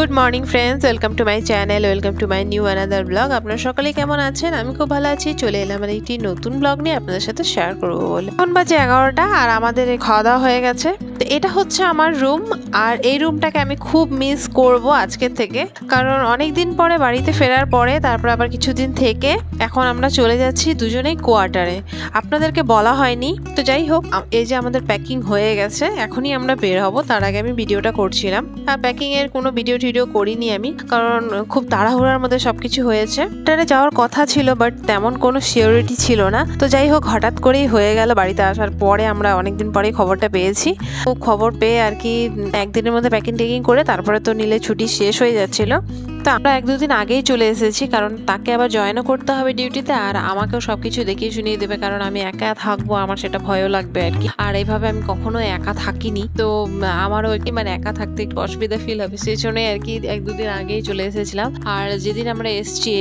Good morning friends, welcome to my channel, welcome to my new another blog. আপনারা সকলে কেমন আছেন? আমি খুব ভালো আছি। চলে এলাম আমার একটি নতুন ব্লগ নিয়ে আপনাদের সাথে শেয়ার করবো বলে। এখন বাজে 11টা আর আমাদের খাওয়া দাওয়া হয়ে গেছে। তো এটা হচ্ছে আমার রুম, আর এই রুমটাকে আমি খুব মিস করব আজকের থেকে, কারণ অনেক দিন পরে বাড়িতে ফেরার পরে তারপর আবার কিছুদিন থেকে এখন আমরা চলে যাচ্ছি দুজনেই কোয়ার্টারে। আপনাদেরকে বলা হয়নি, তো যাই হোক, এই যে আমাদের প্যাকিং হয়ে গেছে, এখনই আমরা বের হব। তার আগে আমি ভিডিওটা করছিলাম, আর প্যাকিং এর কোনো ভিডিও করিনি আমি, কারণ খুব তাড়াহুড়ার মধ্যে সবকিছু হয়েছে। ট্রেনে যাওয়ার কথা ছিল, বাট তেমন কোনো সিওরিটি ছিল না। তো যাই হোক, হঠাৎ করেই হয়ে গেল। বাড়িতে আসার পরে আমরা অনেকদিন পরেই খবরটা পেয়েছি। তো খবর পেয়ে আর কি একদিনের মধ্যে প্যাকিং টেকিং করে তারপরে তো নীলে ছুটি শেষ হয়ে যাচ্ছিল। তো আমরা 1-2 দিন আগেই চলে এসেছি, কারণ তাকে আবার জয়েনও করতে হবে ডিউটিতে, আর আমাকেও সবকিছু দেখিয়ে শুনিয়ে দেবে, কারণ আমি একা থাকবো, আমার সেটা ভয়ও লাগবে আর কি। আর এইভাবে আমি কখনো একা থাকিনি, তো আমারও আর কি একা থাকতে একটু অসুবিধা ফিল হবে, সেই জন্যই আর কি 1-2 দিন আগেই চলে এসেছিলাম। আর যেদিন আমরা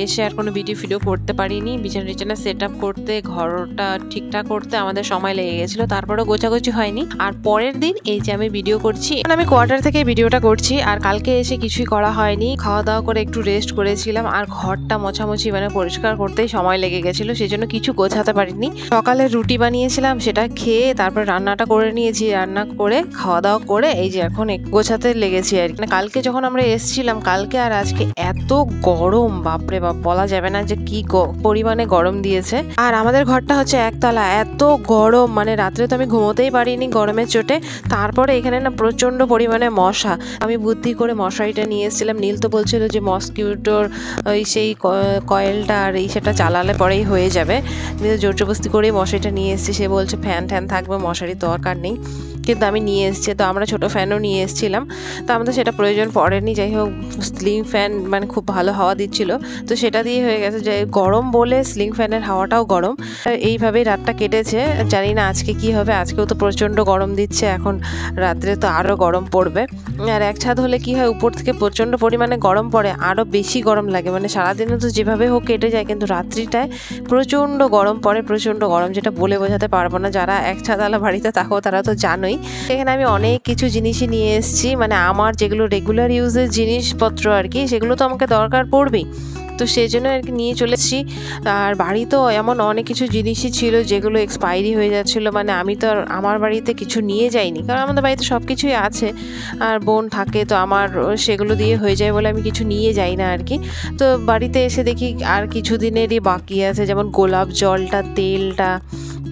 এসে আর কোনো ভিডিও করতে পারিনি। বিছানা সেট আপ করতে, ঘরটা ঠিকঠাক করতে আমাদের সময় লেগে গেছিলো, তারপরেও গোছাগুছি হয়নি। আর পরের দিন এই যে আমি ভিডিও করছি, আমি কোয়ার্টার থেকে ভিডিওটা করছি। আর কালকে এসে কিছুই করা হয়নি, খাওয়া দাওয়া করে একটু রেস্ট করেছিলাম, আর ঘরটা মোছামুছি পরিষ্কার করতেই সময় লেগে গেছিলো, সেই জন্য কিছু গোছাতে পারিনি। সকালে রুটি বানিয়েছিলাম, সেটা খেয়ে তারপর রান্নাটা করে নিয়েছি। রান্না করে খাওয়া দাওয়া করে এই যে এখন গোছাতে লেগেছি আর কি। কালকে যখন আমরা এসেছিলাম, কালকে আর আজকে এত গরম, বাপরে বাপ, বলা যাবে না যে কি পরিমাণে গরম দিয়েছে। আর আমাদের ঘরটা হচ্ছে একতলা, এত গরম, রাত্রে তো আমি ঘুমোতেই পারিনি গরমের চোটে। তারপরে এখানে না প্রচন্ড পরিমাণে মশা। আমি বুদ্ধি করে মশারিটা নিয়ে এসেছিলাম। নীল তো বলছিল যে মসকিউটোর ওই সেই কয়েলটা আর সেটা চালালে পরেই হয়ে যাবে। নীল জোরজবস্তি করেই মশারিটা নিয়ে এসেছি। সে বলছে ফ্যান থাকবে, মশারির দরকার নেই, কিন্তু আমি নিয়ে এসেছি। তো আমরা ছোট ফ্যানও নিয়ে এসেছিলাম, তো আমাদের সেটা প্রয়োজন পড়েনি। যাই হোক, স্লিং ফ্যান খুব ভালো হাওয়া দিচ্ছিল, তো সেটা দিয়ে হয়ে গেছে। যে গরম বলে স্লিং ফ্যানের হাওয়াটাও গরম। এইভাবেই রাতটা কেটেছে। জানি না আজকে কি হবে, আজকেও তো প্রচণ্ড গরম দিচ্ছে, এখন রাত্রে তো আরও গরম পড়বে। আর এক ছাদ হলে কি হয়, উপর থেকে প্রচণ্ড পরিমাণে গরম পড়ে, আরও বেশি গরম লাগে। সারাদিনে তো যেভাবে হোক কেটে যায়, কিন্তু রাত্রিটায় প্রচণ্ড গরম পড়ে, প্রচণ্ড গরম, যেটা বলে বোঝাতে পারবো না। যারা এক ছাদওয়ালা বাড়িতে থাকো তারা তো জানোই। এখানে আমি অনেক কিছু জিনিসই নিয়ে এসেছি, আমার যেগুলো রেগুলার ইউজের জিনিসপত্র আর কি, সেগুলো তো আমাকে দরকার পড়বেই, তো সেই জন্য আর কি নিয়ে চলে এসেছি। আর বাড়িতেও এমন অনেক কিছু জিনিসই ছিল যেগুলো এক্সপায়ারি হয়ে যাচ্ছিলো। আমি তো আর আমার বাড়িতে কিছু নিয়ে যাইনি, কারণ আমাদের বাড়িতে সব কিছুই আছে, আর বোন থাকে, তো আমার সেগুলো দিয়ে হয়ে যায় বলে আমি কিছু নিয়ে যাই না আর কি। তো বাড়িতে এসে দেখি আর কিছু দিনেরই বাকি আছে, যেমন গোলাপ জলটা, তেলটা,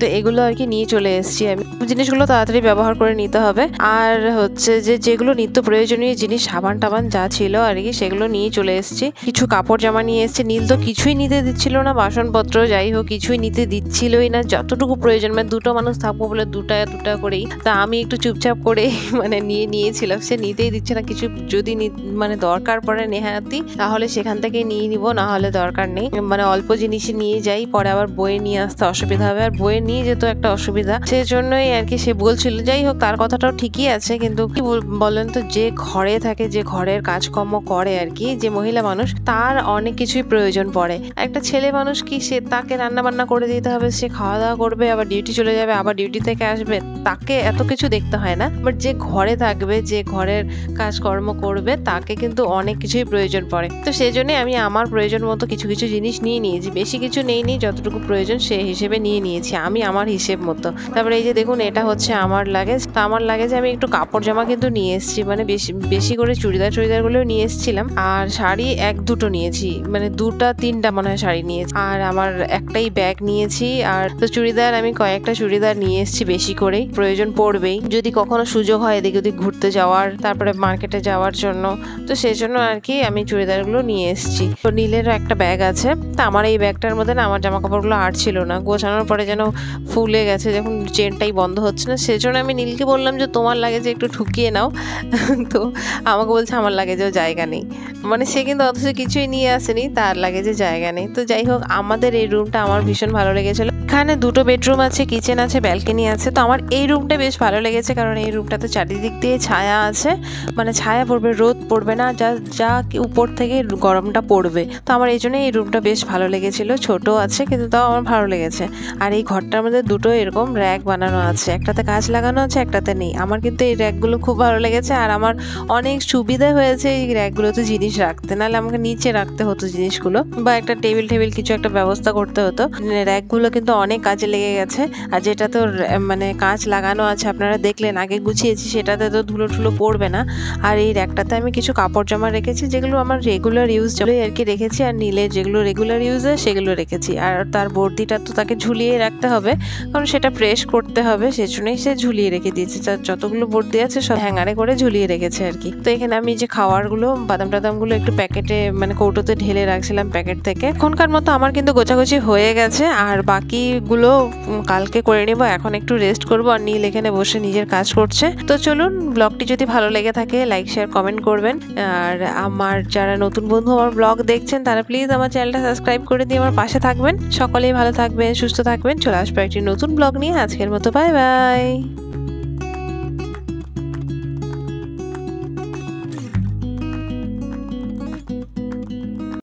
তো এগুলো আর কি নিয়ে চলে এসেছি। আমি জিনিসগুলো তাড়াতাড়ি ব্যবহার করে নিতে হবে। আর হচ্ছে যেগুলো নিত্য প্রয়োজনীয় জিনিস, সাবান টাবান যা ছিল আর কি, সেগুলো নিয়ে চলে এসেছি। কিছু কাপড় জামা নিয়ে এসেছি। নীল তো কিছুই নিতে দিচ্ছিল না, বাসনপত্র যাই হোক কিছুই নিতে দিচ্ছিলই না। যতটুকু প্রয়োজন, দুটো মানুষ থাকবো বলে দুটা করেই, তা আমি একটু চুপচাপ করে নিয়েছিলাম। সে নিতেই দিচ্ছে না কিছু। যদি দরকার পড়ে নেহাতি, তাহলে সেখান থেকে নিয়ে নিব, না হলে দরকার নেই। অল্প জিনিসই নিয়ে যাই, পরে আবার বইয়ে নিয়ে আসতে অসুবিধা হবে, আর বইয়ে নিয়ে যেত একটা অসুবিধা, সেই জন্যই আর কি সে বলছিল। যাই হোক, তার কথাটাও ঠিকই আছে, কিন্তু কি বলেন তো, যে ঘরে থাকে, যে ঘরের কাজকর্ম করে আর কি, যে মহিলা মানুষ, তার অনেক কিছুই প্রয়োজন পড়ে। একটা ছেলে মানুষ কি, সে তাকে রান্না বান্না করে দিতে হবে, সে খাওয়া দাওয়া করবে, আবার ডিউটি চলে যাবে, আবার ডিউটি থেকে আসবে, তাকে এত কিছু দেখতে হয় না। বাট যে ঘরে থাকবে, যে ঘরের কাজকর্ম করবে, তাকে কিন্তু অনেক কিছুই প্রয়োজন পড়ে। তো সেই জন্যই আমি আমার প্রয়োজন মতো কিছু জিনিস নিয়ে নিয়েছি। বেশি কিছু নেইনি, যতটুকু প্রয়োজন সেই হিসেবে নিয়ে নিয়েছি আমি আমার হিসেব মতো। তারপরে এই যে দেখুন, এটা হচ্ছে আমার লাগেজ। তো আমার লাগেজে আমি একটু কাপড় জামা কিন্তু নিয়ে এসেছি, বেশি করে চুড়িদারগুলোও নিয়ে এসেছিলাম। আর শাড়ি 1-2টো নিয়েছি, 2-3টা মনে হয় শাড়ি নিয়েছি। আর আমার একটাই ব্যাগ নিয়েছি। আর তো চুড়িদার, আমি কয়েকটা চুড়িদার নিয়ে এসেছি, বেশি করেই, প্রয়োজন পড়বেই যদি কখনো সুযোগ হয় এদিকে ওদিক ঘুরতে যাওয়ার, তারপরে মার্কেটে যাওয়ার জন্য। তো সেই জন্য আর কি আমি চুড়িদারগুলো নিয়ে এসেছি। তো নীলেরও একটা ব্যাগ আছে। তা আমার এই ব্যাগটার মধ্যে না আমার জামা কাপড়গুলো আটছিল না, গোছানোর পরে যেন ফুলে গেছে, যখন চেনটাই বন্ধ হচ্ছে না। সেজন্য আমি নীলকে বললাম যে তোমার লাগেজে একটু ঢুকিয়ে নাও। তো আমাকে বলছে আমার লাগেজেও জায়গা নেই। সে কিন্তু অথচ কিছুই নিয়ে আসেনি, তার লাগেজে জায়গা নেই। তো যাই হোক, আমাদের এই রুমটা আমার ভীষণ ভালো লেগেছিল। এখানে 2টো বেডরুম আছে, কিচেন আছে, ব্যালকনি আছে। তো আমার এই রুমটা বেশ ভালো লেগেছে, কারণ এই রুমটাতে চারিদিক দিয়ে ছায়া আছে, ছায়া পড়বে, রোদ পড়বে না, যা উপর থেকে গরমটা পড়বে। তো আমার এই জন্য এই রুমটা বেশ ভালো লেগেছিল। ছোট আছে কিন্তু তাও আমার ভালো লেগেছে। আর এই ঘরটা ঘরটার মধ্যে দুটো এরকম র্যাক বানানো আছে, একটাতে কাঁচ লাগানো আছে, একটাতে নেই। আমার কিন্তু এই র্যাকগুলো খুব ভালো লেগেছে, আর আমার অনেক সুবিধা হয়েছে এই র্যাকগুলোতে জিনিস রাখতে, নাহলে আমাকে নিচে রাখতে হতো জিনিসগুলো, বা একটা টেবিল কিছু একটা ব্যবস্থা করতে হতো। র্যাকগুলো কিন্তু অনেক কাজে লেগে গেছে। আর যেটা তো মানে কাঁচ লাগানো আছে আপনারা দেখলেন আগে গুছিয়েছি, সেটাতে তো ধুলো টুলো পড়বে না। আর এই র্যাকটাতে আমি কিছু কাপড় জামা রেখেছি, যেগুলো আমার রেগুলার ইউজ আর কি রেখেছি, আর নীলের যেগুলো রেগুলার ইউজ হয় সেগুলো রেখেছি। আর তার বর্দিটা তো তাকে ঝুলিয়ে রাখতে হবে, কারণ সেটা প্রেস করতে হবে, সেজন্যই সে ঝুলিয়ে রেখে দিয়েছে। তার যতগুলো বর্দি আছে সব হ্যাঙ্গারে করে ঝুলিয়ে রেখেছে আর কি। তো এখানে আমি যে খাওয়ারগুলো বাদাম টাদামগুলো একটু প্যাকেটে মানে কৌটোতে ঢেলে রাখছিলাম প্যাকেট থেকে। এখনকার মতো আমার কিন্তু গোছাগুছি হয়ে গেছে, আর বাকিগুলো কালকে করে নেব। এখন একটু রেস্ট করব, আর নীল এখানে বসে নিজের কাজ করছে। তো চলুন, ব্লগটি যদি ভালো লেগে থাকে লাইক শেয়ার কমেন্ট করবেন। আর আমার যারা নতুন বন্ধু আমার ব্লগ দেখছেন তারা প্লিজ আমার চ্যানেলটা সাবস্ক্রাইব করে দিয়ে আমার পাশে থাকবেন। সকলেই ভালো থাকবেন, সুস্থ থাকবেন। চলে আসবো একটি নতুন ব্লগ নিয়ে। আজকের মতো বাই বাই।